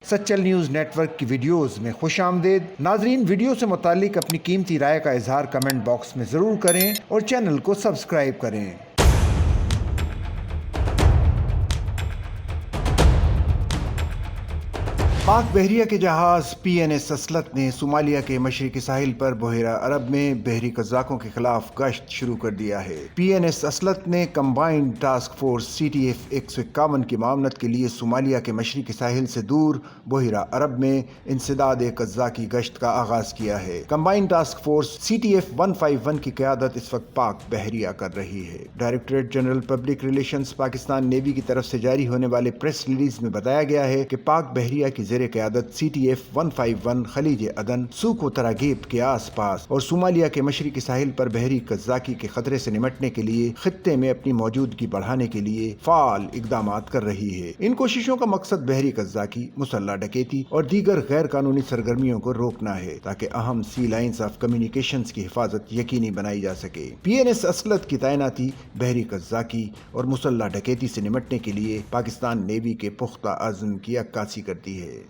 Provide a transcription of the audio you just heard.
Sachal news net work کی videos میں خوش آمدید۔ ناظرین، ویڈیو سے متعلق اپنی قیمتی رائے کا اظہار کمنٹ باکس میں ضرور کریں اور چینل کو سبسکرائب کریں۔ پاک بحریہ کے جہاز PNS اسلط نے صومالیہ کے مشرقی ساحل پر بحیرہ عرب میں بحری قزاقوں کے خلاف گشت شروع کر دیا ہے۔ PNS اسلط نے کمبائنڈ ٹاسک فورس CTF 151 کی معاونت کے لیے صومالیہ کے مشرقی ساحل سے دور بحیرہ عرب میں انسداد قزاقی گشت کا آغاز کیا ہے۔ کمبائنڈ ٹاسک فورس CTF 151 کی قیادت اس وقت پاک بحریہ کر رہی ہے۔ Directorate general public relations Pakistan navy کی طرف سے جاری ہونے والے پریس ریلیز میں بتایا گیا ہے کہ پاک بحریہ کی زیر قیادت CTF 151 خلیج عدن، سوق و تراغیب کے آس پاس اور صومالیہ کے مشرقی ساحل پر بحری قزاقی کے خطرے سے نمٹنے کے لیے خطے میں اپنی موجودگی بڑھانے کے لیے فعال اقدامات کر رہی ہے۔ ان کوششوں کا مقصد بحری قزاقی، مسلح ڈکیتی اور دیگر غیر قانونی سرگرمیوں کو روکنا ہے تاکہ اہم سی لائنز آف کمیونیکیشنز کی حفاظت یقینی بنائی جا سکے۔ PNS اسلط کی تعیناتی بحری قزاقی اور مسلح ڈکیتی سے نمٹنے کے لیے پاکستان نیوی کے پختہ عزم کی عکاسی کرتی ہے۔